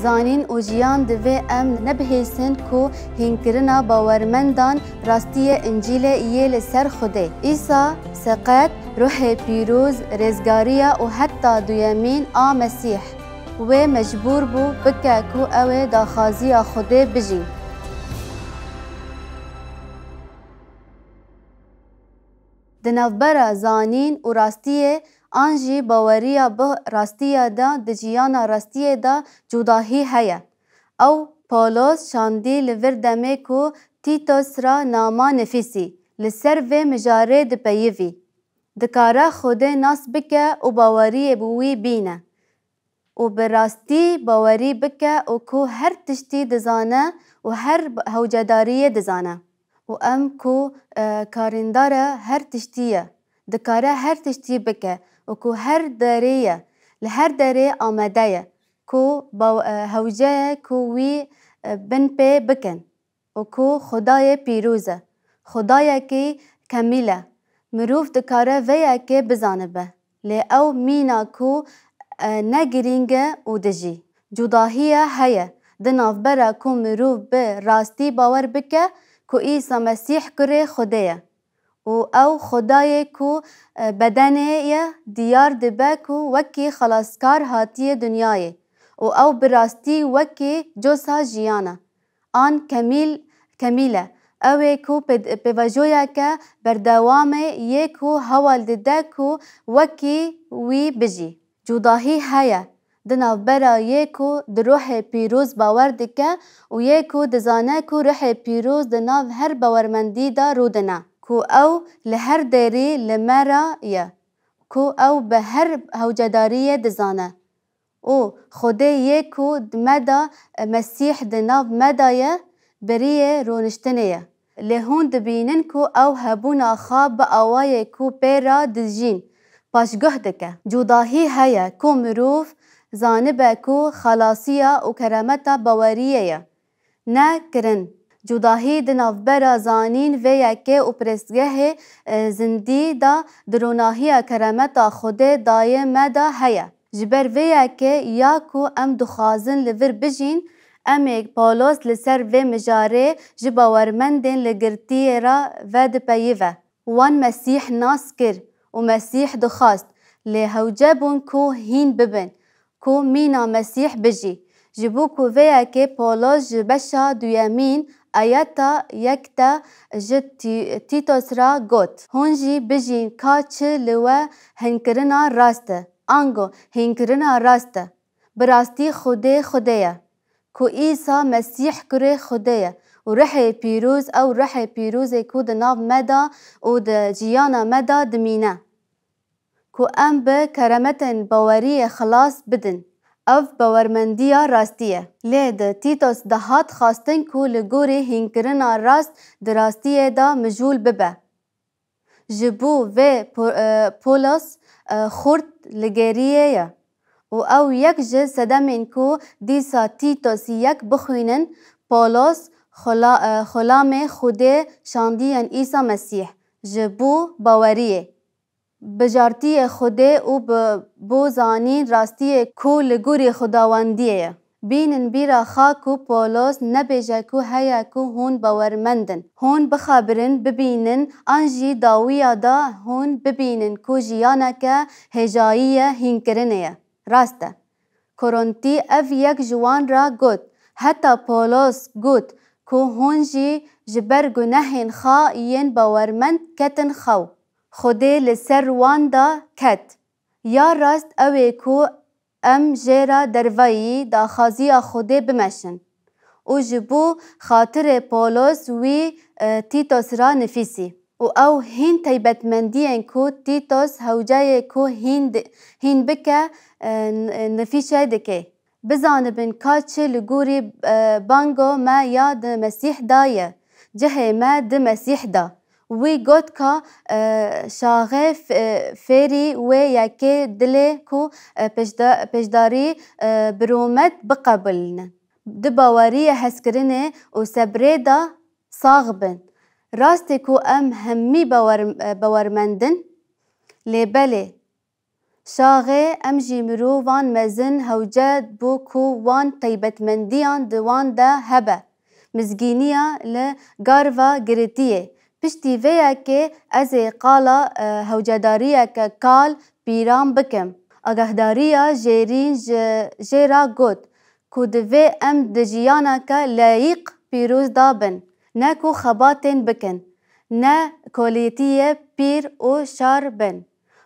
زانین و جیان دوی ام نبهیسن کو هینکرنا باورمندان راستی انجیل یه لسر خوده. ایسا سقط روح پیروز رزگاریا و حتی دویمین مسیح و مجبور بو بکه کو اوه داخازی خوده بجین. دنوبرا زانین و راستیه آنجی باوریا به راستیه دا دجیانا راستیه دا جداهی هیا. او پولس شاندی لور دمه کو تیتوس را ناما نفیسی لسر و مجاره دپیوی. دکاره خوده ناس بکه و باوری بوی بینه. و براستی باوری بکه و کو هر تشتی دزانه و هر هوجداری دزانه. و ام کو کارینداره هر تشتیه. دکاره هر تشتی بکه و کو هر دریه لهر دری آمده کو هوجه کو وی بن پی بکن و کو خدای پیروزه خدای کی کمیله مروف دکاره ویا کی بزانه به لی او مینا کو نگرینگه و دجی جداهیه هیه دناف برا کو مروف به راستی باور بکه کو عیسی مسیح کره خدایه و او خدای کو بدنه دیار دبه کو وکی خلاصکار هاتی دنیای و او براستی وکی جوسا جیانا آن کمیله اوه کو پیوجویا که بردوامه یکو حوال دده کو وکی وی بجی جداهی هیا دناف برا یکو دروح پیروز باور دکه و یکو دزانه کو روح پیروز دناف هر باورمندی دا رودنه کو او لهر دری لمرا یا کو او به هر هوجداری دزانه او خوده یکو مدا مسیح دناف مدایه بریه رونشتنیه لهون دبینن کو او هبونا خواب با آوای کو پیرا دجین پاشگه دکه جداهی هیا کو مروف زانبه کو خلاصیه و کرامتا باوریه نه کرن جداهی دناف برا زانین و یکه و پرسگه زندی دا دروناهی کرامتا خود دایم دا هیا جبر و یکه یا کو ام دخازن لور بجین امیک پولس لسر و مجاره جباورمندن لگرتی را ود پیوه وان مسیح ناس کر و مسیح دخواست لی هوجبون کو هین ببن کو مینا مسیح بجی جبو کو و یکه پولس جبشا دویمین آیاتا یکتا تیتوس را گوت هونجی بجین کاچ لوه هنکرنا راسته آنگو هنکرنا راسته براستی خودیا کو عیسی مسیح کره خودیا و روح پیروز او روح پیروز کو دناف مدا و د جیانا مدا دمینه کو ام به کرامتن باوری خلاص بدن او باورمندیا راستیه لی ده تیتوس دهات خواستن کو لگوری هنکرنا راست ده راستیه دا مجول ببه جبو و پولس خورد لگریه و او یک جه صدمین کو دیسا تیتوس یک بخوینن پولس خلام خوده شاندیان عیسی مسیح جبو باوریه بجارتی خوده و بوزانین راستی کو لگوری خداوندیه بینن بیرا خاکو پولس نبیجه کو هیا کو هون باورمندن هون بخابرن ببینن انجی داویا دا هون ببینن کو جیانا که هجاییه هینکرنه راسته کرونتی اف یک جوان را گوت حتی پولس گوت کو هون جی جبر گناهین خا ین باورمند کتن خو خوده لسر وان دا کت یا راست اوه کو ام جیرا دروایی دا خازی خوده بمشن او جبو خاطر پولس وی تیتوس را نفیسی و او هین تیبتمندین کو تیتوس هوجای کو هین بکه نفیشه دکه بزانبن کاچه لگوری بانگو ما یاد مسیح دایه جه ما ده مسیح دا وی گوت که شاغه فیری و یکی دلی کو پشداری برومت بقبلن ده باوری حسکرنه و سبره دا صاغبن راست کو ام همی باورمندن لیبله شاغي ام جی مروفان مزن هوجد بو کو وان تایبەتمەندیان دوان دا هبه مزگینیه لگاروا گرتیه پشتی ویا که از قالا هوجداریه که کال پیران بکم آگهداریه جیرین جیرا گوت کو دوی ام دجیانا که لایق پیروز دابن نه کو خباتین بکن نه کولیتیه پیر و شار بن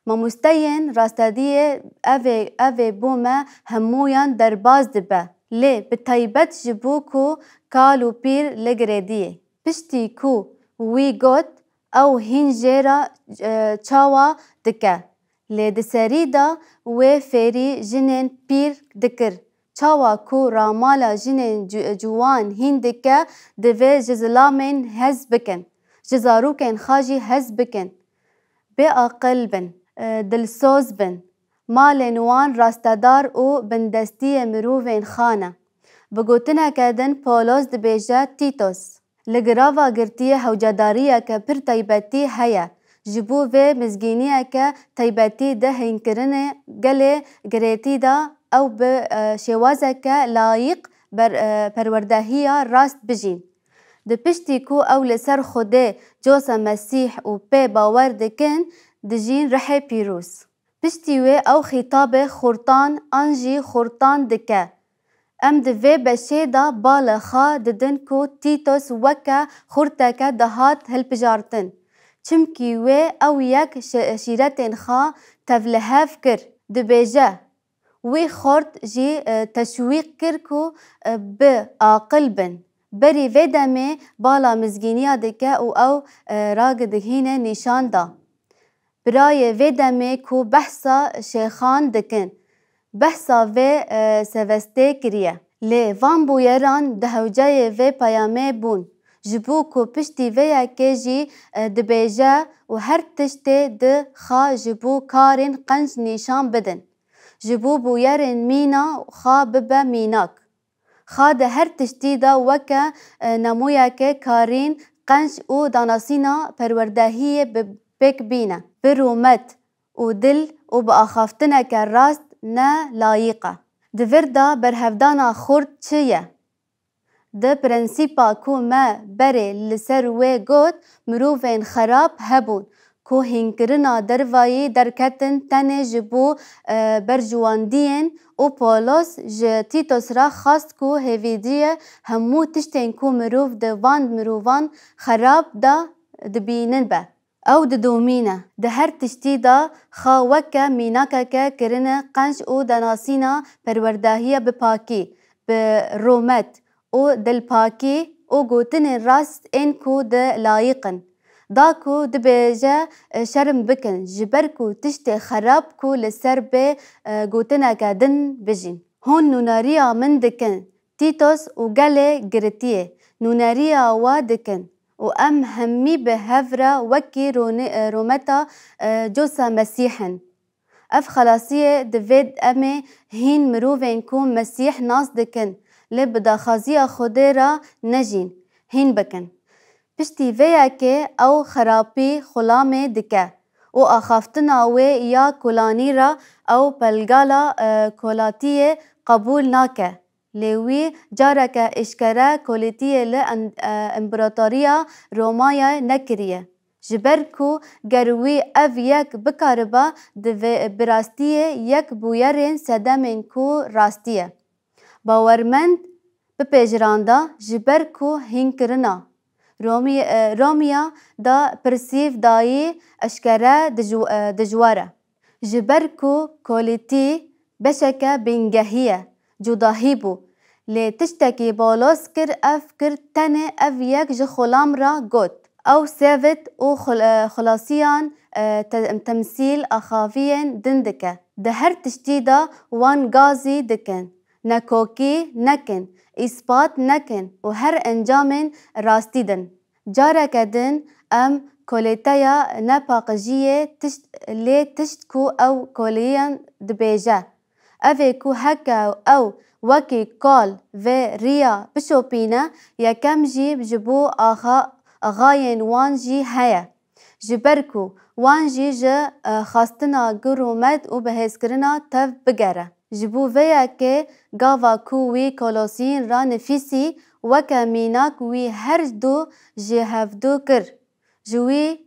ماموستین راستادیه اوه بومه همویان درباز دبه لی به تایبت جبو کو کالو پیر لگردیه پشتی کو وی گوت او هین جیرا چاوا دکه لی دسری دا وی فیری جنین پیر دکر چاوا کو رامالا جنین جوان هین دکه دوی جزلامین هز بکن جزاروکن خاجی هز بکن به عقل بن دلسوز بن مالن وان راستدار او بندستی مروفین خانه بگوتنه کدن پولس دبیجه تیتوس لگراوا گرتیه هوجداریه که پر تایبتی هیا جبو و مزگینیه که تایبتی ده هنکرنه گله گریتی دا او به شوازه که لایق پروردهیه راست بجین ده پشتی کو او لسر خوده جوسا مسیح و پی باور دکن دجین رح پیروز پشتی و او خطاب خورتان انجی خورتان دکه ام دوی بشه دا بالخا ددن کو تیتوس وکا خورتکه دهات هلپجارتن چمکی و او یک شیرتن خا تفلهف کر دبیجه وی خورت جی تشویق کر کو به عاقل بن بری و دمه بالا مزگینیا دکه او راگ دهینه نشان دا برای و دمه کو بحثا شیخان دکن بحثا و سوسته کریه لی وان بویران دهوجه و پیامه بون جبو کو پشتی ویا که جی دبیجه و هر تشته ده خا جبو کارین قنج نشان بدن جبو بویرن مینا خا ببه میناک خا ده هر تشتی دا وکه نمویا که کارین قنج و داناسینا پروردهی بک بینه برومت و دل و با آخافتنه که راست نه لایقه دور دا برهفدانا خورد چیه؟ ده پرنسیپا کو ما بره لسر و گوت مروفین خراب هبون کو هنگرنا دروایی درکتن تنه جبو برجواندین و پولس ج تیتوس را خواست کو هیویدیه همو تشتین کو مروف ده واند مروفان خراب دا دبینن به او د دومینه د هر تشتی دا خا وکه میناکه که کرنه قنج او دناسینا پروردهیه بپاکی برومت او دل پاکی او گوتن راست این کو د لایقن دا کو د بیجه شرم بکن جبر کو تشت خراب کو لسر به گوتنه که دن بجین هون نوناریا من دکن تیتوس و گله گرتیه نوناریا و دکن و ام همي بهفرة وكي رومتا جوسا مسيحا اف خلاصية دفيد امي هين مروفين كون مسيح ناس دكن لبدا خازية خوديرا نجين هين بكن پشتی ویا که او خرابی خلامه دکه و آخافتنا و یا کلانی را او پلگالا کلاتی قبول ناکه لیوی جارک اشکره کولیتی لامبراطوریا رومایا نکریه جبر کو گروی او یک بکاربا براستی یک بویرین سدمین کو راستیه باورمند بپیجراندا جبر کو هنکرنا رومیا دا پرسیف دایی اشکره دجواره جبر کو کولیتی بشکه بینگهیه جداهی بو لی تشتکی بالوس کر اف کر تنه اف یک جخولام را گوت او سیوت او خلاصیان تمثیل اخافین دندکه ده هر تشتی دا وان گازی دکن نکوکی نکن اثبات نکن و هر انجام راستی دن جاره کدن ام کولیتایا نپاقجیه لی تشت کو او کولیان دبیجه اوه کو هکا او وکی کال و ریا بشوپینه یکم جی جبو آغاین وان جی هیا جبركو وان جی جه خواستنا گرومت و بهزکرنا تف بگره. جبو ویا که گاوا کو وی کولوسین را نفیسی وکا میناک وی هر دو جه هفدو کر. جوی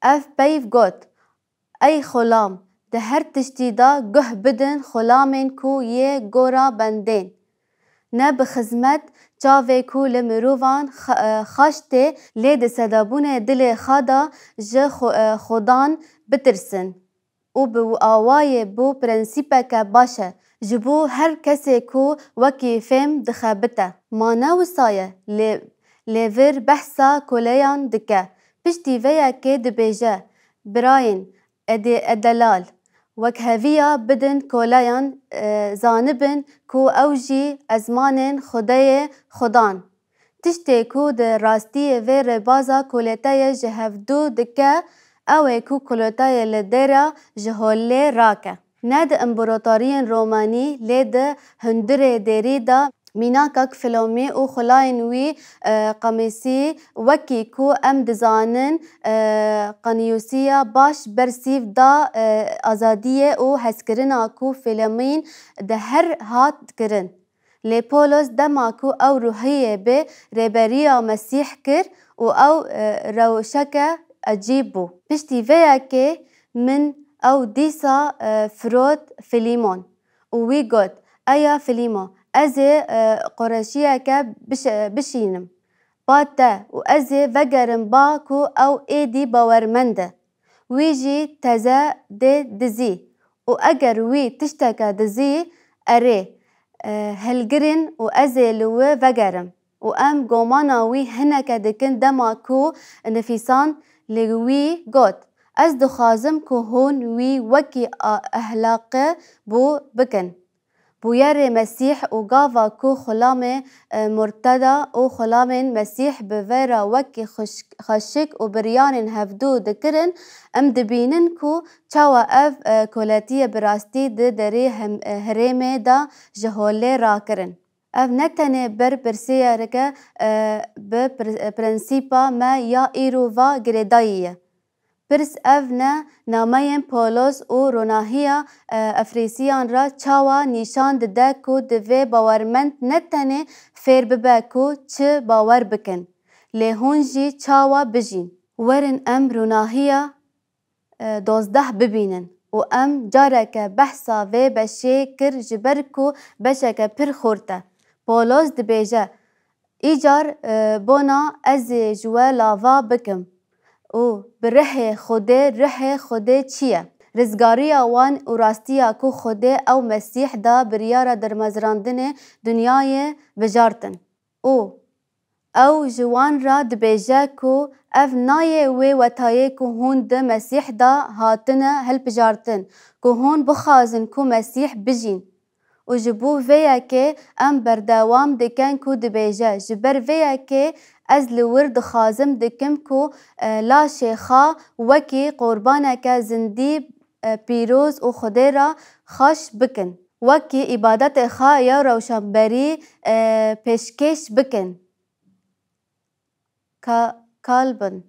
اف بیف گوت ای خلام ده هر تشتی دا گه بدن خلامین کو یه گورا بندین. نه بخزمت چاوه کو لمروان خاشته لید صدابون دل خادا جه خودان بترسن و بو آوای بو پرنسیپه که باشه جبو هر کسی کو وکی فهم دخابته ما نوسایه لیور بحثا کولیان دکه پشتی ویا که دبیجه براین ادلال وكهوية بدن كولايان زانبن كو أوجي أزمان خداي خدان تشتي كو ده راستي في ربازا كولتايا جهفدو دكا أو كو كولتايا لديرا جهولي راكا ناد امبراطوريين روماني ليد هندري ديريدا میناکک فلومی و خلاین وی قمیسی وکی کو ام دزانن قنیوسیا باش برسیف دا آزادیه و حسکرنا کو فلمین ده هر هات کرن. لی پولس دما کو او روحیه به ربریا مسیح کر و او روشک عجیبو. پشتی ویا که من او دیسا فرود فلیمون و وی گود ایا فلیمون ازي قرشيه که بشینم باته و ازي وگرم باکو او ایدی باورمنده ویجی تزا دزی و اگر وی تشتکه دزی اره هلگرین و ازي لوه وگرم و ام گومانا وی هنکه دکن دماکو نفیسان لوی گوت از دخازم که هون وی وکی احلاقه بو بکن بوير مسيح و غافا كو خلام مرتدى و خلام مسيح بفيرا وكي خشك و بريان هفدو دكرن ام دبينن كو چاوا اف كولاتية براستي دري هريمي دا جهولي راكرن اف نتنه برسيه ركا بپرنسيپا ما يا ايروفا گردائيه پرس اف نه نامین پولس و روناهیا افریسیان را چاوا نیشان ده کو دوی باورمند نتنه فیر ببه کو چه باور بکن لیهون جی چاوا بجین ورن ام روناهیا 12 ببینن و ام جارک بحثا و بشه کر جبر کو بشه که پر خورته پولس دبیجه ایجار بونا از جوا لاوا بکم او بره خوده چیه؟ رزگاری وان و راستیا کو خوده او مسیح دا بریارا در مزراندن دنیای بجارتن. او جوان را دبیجه کو اف نای و تایه کو هون ده مسیح دا هاتنه هل بجارتن کو هون بخازن کو مسیح بجین. و جبو ویا که ام بردوام دکن کو دبیجه جبر ویا که از لورد خازم دکم کو لا شیخا وکی قربانک زندی پیروز و خدا را خوش بکن وکی عبادت خا یا روشنبری پیشکش بکن کالبن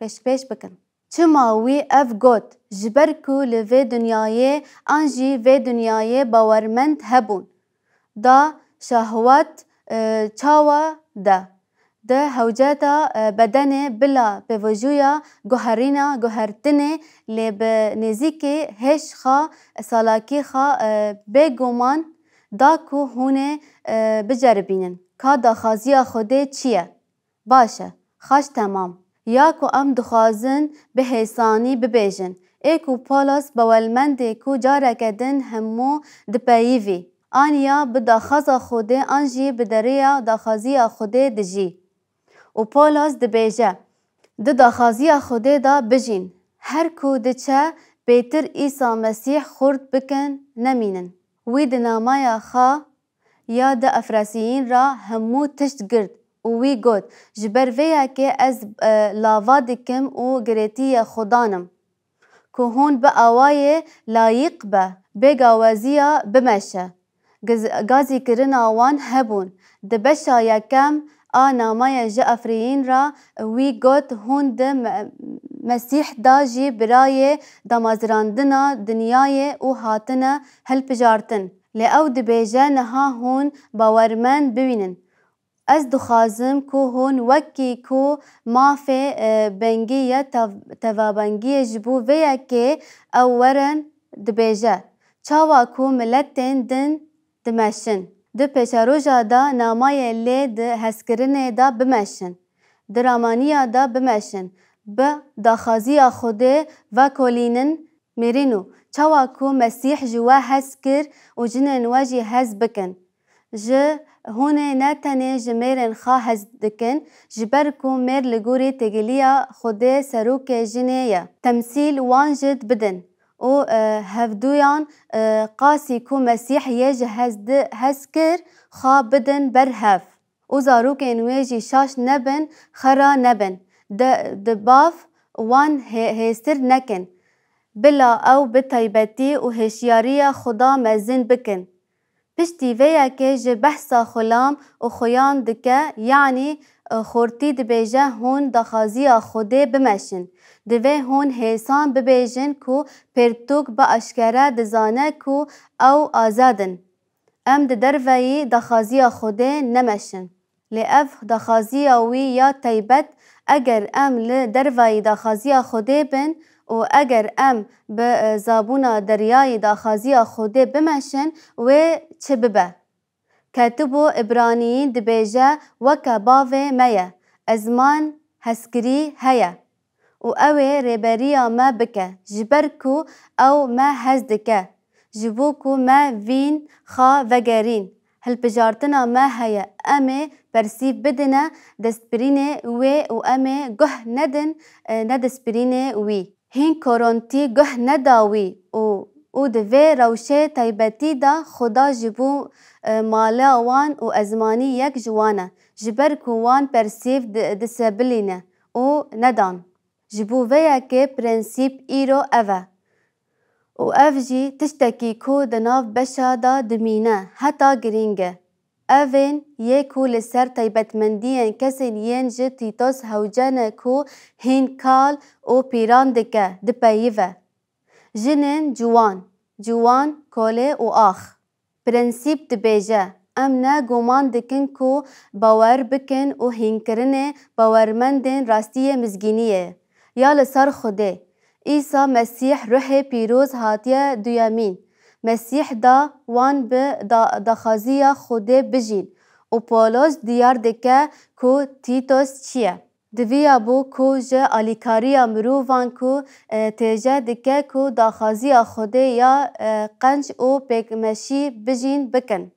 پیش بکن چما وی اف گوت جبر کو لوی دنیای انجی وی دنیای باورمند هبون دا شهوت چاوا ده هوجاتا بدن بلا بوجویا گوهرینا گوهرتنه لب نزیکی هش خا سالاکی خا بگومان دا کو هونه بجربینن که دا خازیا خوده چیه؟ باشه خاش تمام یا کو ام دخوازن به حسانی ببیجن ایکو پولس باولمنده کو جارکدن همو دپاییوی آنیا بدا خازا خوده آنجی بدریا دا خازیا خوده دجی و پولس دبیجه دا خازیا خوده دا بجین هر کو دچه بیتر عیسی مسیح خورد بکن نمینن وی دنامایا خا یا دا افراسیین را همو تشت گرد و وی گود جبر ویا که از لاوا دکم و گریتی خدانم که هون به آوای لایق به بگاوزیا بمشه گازی کرن آوان هبون دبشا یکم نامای جه افرین را وی گوت هون ده مسیح دا جی برای دمازراندنا دنیای او هاتنه هل پجارتن لی او دبیجه نها هون باورمند ببینن. از دخوازم که هون وکی که مافی بنگی یا توابنگی جبو ویا که او ورن دبیجه چاوا که ملتین دن دمشن ده پیشاروژا دا نامای لی ده هسکرنه دا بمشن درامانیا دا بمشن به داخازی خوده و کلینن میرینو چاوا که مسیح جوا هسکر و جنن واجی هز بکن جه هونه نتنه جمیرن خواه هز دکن جبر که میر لگوری تگلیا خوده سروک جنیه تمثیل وانجد بدن و هفدویان قاسی که مسیح یج هزکر خواه بدن بر هف و زاروک انویجی شاش نبن خرا نبن ده باف وان هستر نکن بلا او بطیبتی و هشیاری خدا مزن بکن پشتی ویا که جه بحثا خلام و خویان دکه یعنی خورتی دبیجه هون دخازی خوده بمشن دوی هون حسان ببیجن که پرتوک با اشکره دزانه که او آزادن ام ده دروی دخازی خوده نمشن لی اف دخازی وی یا طیبت اگر ام لدروی دخازی خوده بن و اگر ام به زابونا دریای داخازی خوده بمشن و چه ببه کتبو ابرانیین دبیجه وکا باوه میا ازمان هسکری هیا و اوه ریبریا ما بکه جبرکو او ما هزدکه جبوکو ما وین خوا وگرین هل بجارتنا ما هیا امه پرسیب بدنه دستبرینه و امه گه ندن ندستبرینه وی هین کورونتی گه نداوی او دوی روشه طیبتی دا خدا جبو مالا وان و ازمانی یک جوانه جبر کوان پرسیف دسبلینه او ندان جبو ویا که پرنسیپ ایرو اوه و اف جی تشتکی کو دناف بشا دا دمینه حتا گرینگه اوین یکو لسر طیبتمندین کسین ین جه تیتوس هوجانه کو هین کال و پیران دکه دپایوه جنن جوان کوله و آخ پرنسیپ دبیجه ام نه گمان دکن کو باور بکن و هین کرنه باورمندین راستی مزگینیه یا لسر خوده عیسی مسیح روح پیروز هاتیه دویامین مسیح دا وان به دخازی خوده بجین و پولوس دیار دکه کو تیتوس چیه دویا بو کو جه آلیکاریا مروفان کو تیجه دکه کو دخازی خوده یا قنج و پکمشی بجین بکن